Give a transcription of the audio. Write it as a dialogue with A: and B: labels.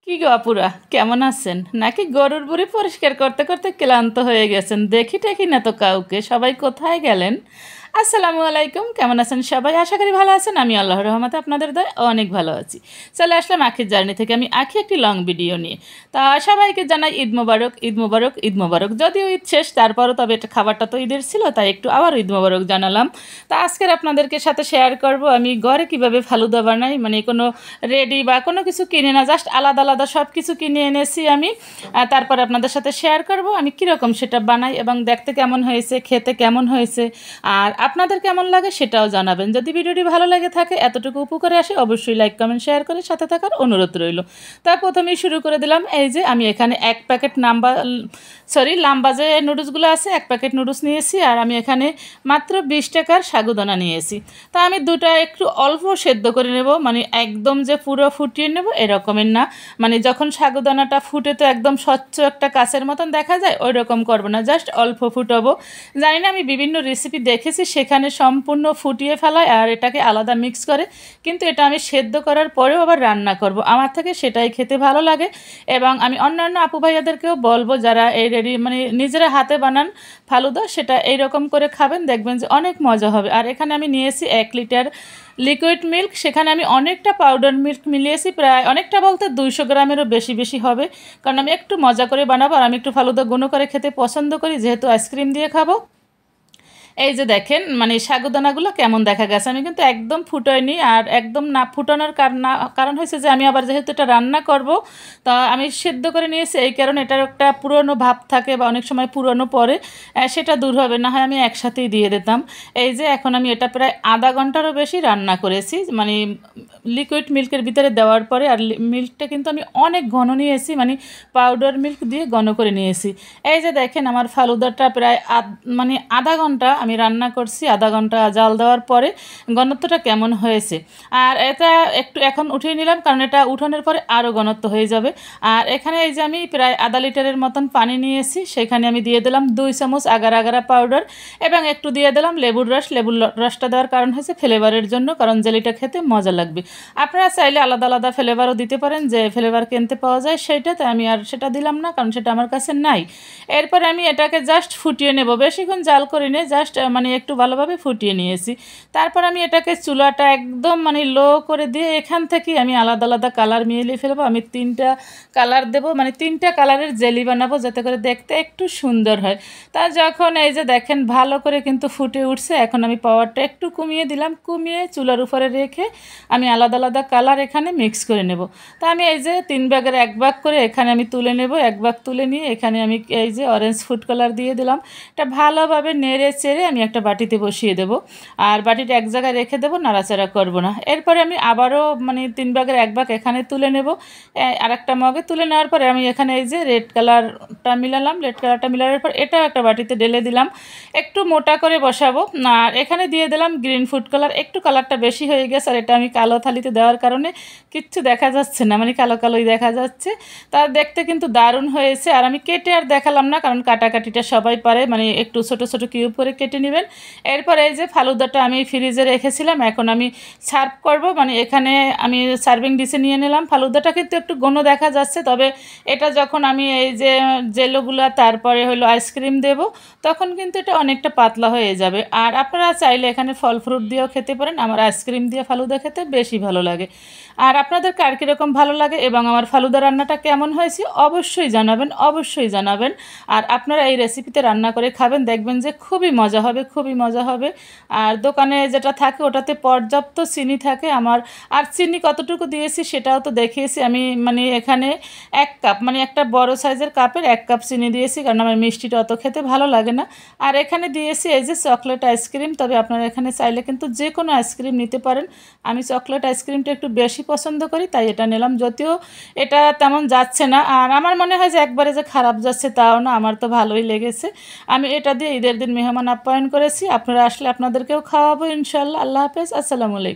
A: কি গো আপুরা, কেমন আছেন? নাকি গরুর বুড়ি পরিষ্কার করতে করতে ক্লান্ত হয়ে গেছেন? দেখি টেকি না তো কাউকে, সবাই কোথায় গেলেন? আসসালামু আলাইকুম, কেমন আছেন সবাই? আশা করি ভালো আছেন। আমি আল্লাহর রহমতে আপনাদের দয় অনেক ভালো আছি। চলে আসলাম আখির জার্নি থেকে আমি আখি একটি লং ভিডিও নিয়ে। তা সবাইকে জানাই ঈদ মোবারক, ঈদ মোবারক, ঈদ মোবারক। যদিও ঈদ শেষ, তারপরও তবে এটা খাবারটা তো ঈদের ছিল, তাই একটু আবার ঈদ মোবারক জানালাম। তা আজকের আপনাদেরকে সাথে শেয়ার করব আমি ঘরে কিভাবে ফালুদা বানাই, মানে কোনো রেডি বা কোনো কিছু কিনে না, জাস্ট আলাদা আলাদা সব কিছু কিনে এনেছি আমি। তারপরে আপনাদের সাথে শেয়ার করব আমি কীরকম সেটা বানাই এবং দেখতে কেমন হয়েছে, খেতে কেমন হয়েছে, আর আপনাদের কেমন লাগে সেটাও জানাবেন। যদি ভিডিওটি ভালো লাগে থাকে, এতটুকু উপকারে আসে, অবশ্যই লাইক কমেন্ট শেয়ার করে সাথে থাকার অনুরোধ রইল। তা প্রথমেই শুরু করে দিলাম। এই যে আমি এখানে এক প্যাকেট লাম্বা যে নুডলসগুলো আছে, এক প্যাকেট নুডলস নিয়েছি। আর আমি এখানে মাত্র 20 টাকার সাগুদানা নিয়েছি। তা আমি দুটা একটু অল্প সেদ্ধ করে নেব, মানে একদম যে পুরো ফুটিয়ে নেব এরকমের না। মানে যখন সাগুদানাটা ফুটে তো একদম স্বচ্ছ একটা কাঁচের মতন দেখা যায়, ওই রকম করবো না, জাস্ট অল্প ফুটাবো। জানি না, আমি বিভিন্ন রেসিপি দেখেছি সেখানে সম্পূর্ণ ফুটিয়ে ফেলায় আর এটাকে আলাদা মিক্স করে, কিন্তু এটা আমি সেদ্ধ করার পরেও আবার রান্না করব। আমার থেকে সেটাই খেতে ভালো লাগে এবং আমি অন্যান্য আপু ভাইয়াদেরকেও বলবো যারা এই রেডি মানে নিজেরা হাতে বানান ফালুদা, সেটা এইরকম করে খাবেন, দেখবেন যে অনেক মজা হবে। আর এখানে আমি নিয়েছি 1 লিটার লিকুইড মিল্ক, সেখানে আমি অনেকটা পাউডার মিল্ক মিলিয়েছি, প্রায় অনেকটা বলতে 200 গ্রামেরও বেশি বেশি হবে, কারণ আমি একটু মজা করে বানাবো আর আমি একটু ফালুদা গুঁড়ো করে খেতে পছন্দ করি, যেহেতু আইসক্রিম দিয়ে খাবো। এই যে দেখেন, মানে সাগুদানাগুলো কেমন দেখা গেছে, আমি কিন্তু একদম ফুটাইনি। আর একদম না ফুটানোর কারণ হয়েছে যে আমি আবার যেহেতু এটা রান্না করব, তা আমি সেদ্ধ করে নিয়েছি, এই কারণে এটার একটা পুরনো ভাব থাকে বা অনেক সময় পুরনো পরে, সেটা দূর হবে না হয় আমি একসাথেই দিয়ে দিতাম। এই যে এখন আমি এটা প্রায় আধা ঘন্টারও বেশি রান্না করেছি, মানে লিকুইড মিল্কের ভিতরে দেওয়ার পরে। আর মিল্কটা কিন্তু আমি অনেক ঘন নিয়েছি, মানে পাউডার মিল্ক দিয়ে ঘন করে নিয়েছি। এই যে দেখেন আমার ফালুদাটা প্রায় মানে আধা ঘন্টা আমি রান্না করছি। আধা ঘন্টা জাল দেওয়ার পরে ঘনত্বটা কেমন হয়েছে। আর এটা একটু এখন উঠিয়ে নিলাম, কারণ এটা উঠানোর পরে আরও ঘনত্ব হয়ে যাবে। আর এখানে এই যে আমি প্রায় আধা লিটারের মতন পানি নিয়েছি, সেখানে আমি দিয়ে দিলাম 2 চামচ আগার আগারা পাউডার এবং একটু দিয়ে দিলাম লেবুর রস। লেবুর রসটা দেওয়ার কারণ হয়েছে ফ্লেভারের জন্য, কারণ জেলিটা খেতে মজা লাগবে। আপনারা চাইলে আলাদা আলাদা ফ্লেভারও দিতে পারেন, যে ফ্লেভার কিনতে পাওয়া যায় সেইটাতে, আমি আর সেটা দিলাম না কারণ সেটা আমার কাছে নাই। এরপরে আমি এটাকে জাস্ট ফুটিয়ে নেব, বেশিক্ষণ জাল করি নে, জাস্ট মানে একটু ভালোভাবে ফুটিয়ে নিয়েছি। তারপর আমি এটাকে চুলাটা একদম মানে লো করে দিয়ে এখান থেকে আমি আলাদা আলাদা কালার মিলিয়ে ফেলবো। আমি 3টা কালার দেবো, মানে 3টা কালারের জেলি বানাবো, যাতে করে দেখতে একটু সুন্দর হয়। তা যখন এই যে দেখেন ভালো করে কিন্তু ফুটে উঠছে, এখন আমি পাওয়ারটা একটু কমিয়ে দিলাম, কমিয়ে চুলার উপরে রেখে আমি আলাদা আলাদা কালার এখানে মিক্স করে নেব। তা আমি এই যে 3 ভাগের 1 ভাগ করে এখানে আমি তুলে নেব। 1 ভাগ তুলে নিয়ে এখানে আমি এই যে অরেঞ্জ ফুড কালার দিয়ে দিলাম। এটা ভালোভাবে নেড়ে চেড়ে আমি একটা বাটিতে বসিয়ে দেব। আর বাটিটা এক জায়গায় রেখে দেবো, নাড়াচাড়া করব না। এরপরে আমি আবারও মানে 3 ভাগের 1 ভাগ এখানে তুলে নেব। আরেকটা মগে তুলে নেওয়ার পরে আমি এখানে এই যে রেড কালারটা মিলালাম। রেড কালারটা মিলানোর পর এটাও একটা বাটিতে ঢেলে দিলাম, একটু মোটা করে বসাবো। আর এখানে দিয়ে দিলাম গ্রিন ফুড কালার, একটু কালারটা বেশি হয়ে গেছে। আর এটা আমি কালো থালিতে দেওয়ার কারণে কিচ্ছু দেখা যাচ্ছে না, মানে কালো কালোই দেখা যাচ্ছে। তার দেখতে কিন্তু দারুণ হয়েছে। আর আমি কেটে আর দেখালাম না, কারণ কাটাকাটিটা সবাই পারে, মানে একটু ছোট ছোট কিউব করে কেটে নেবেন। এরপর এই যে ফালুদাটা আমি ফ্রিজে রেখেছিলাম, এখন আমি সার্ভ করব। মানে এখানে আমি সার্ভিং ডিশে নিয়ে নিলাম। ফালুদাটা কিন্তু একটু ঘন দেখা যাচ্ছে, তবে এটা যখন আমি এই যে জেলোগুলা তারপরে হলো আইসক্রিম দেব, তখন কিন্তু এটা অনেকটা পাতলা হয়ে যাবে। আর আপনারা চাইলে এখানে ফল ফ্রুট দিয়েও খেতে পারেন। আমার আইসক্রিম দিয়ে ফালুদা খেতে বেশি ভালো লাগে। আর আপনাদের কার কীরকম ভালো লাগে এবং আমার ফালুদা রান্নাটা কেমন হয়েছে অবশ্যই জানাবেন, অবশ্যই জানাবেন। আর আপনারা এই রেসিপিতে রান্না করে খাবেন, দেখবেন যে খুবই মজা হবে, খুবই মজা হবে। আর দোকানে যেটা থাকে ওটাতে পর্যাপ্ত চিনি থাকে আমার। আর চিনি কতটুকু দিয়েছি সেটাও তো দেখিয়েছি আমি, মানে এখানে 1 কাপ, মানে একটা বড় সাইজের কাপের 1 কাপ চিনি দিয়েছি, কারণ আমার মিষ্টিটা অত খেতে ভালো লাগে না। আর এখানে দিয়েছি এই যে চকলেট আইসক্রিম, তবে আপনারা এখানে চাইলে কিন্তু যে কোনো আইসক্রিম নিতে পারেন। আমি চকলেট আইসক্রিমটা একটু বেশি পছন্দ করি, তাই এটা নিলাম, যদিও এটা তেমন যাচ্ছে না। আর আমার মনে হয় যে একবারে যে খারাপ যাচ্ছে তাও না, আমার তো ভালোই লেগেছে। আমি এটা দিয়ে ঈদের দিন মেহমান আপ্যায়ন করেছি। আপনারা আসলে আপনাদেরকেও খাওয়াবো ইনশাল্লাহ। আল্লাহ হাফেজ, আসসালামু আলাইকুম।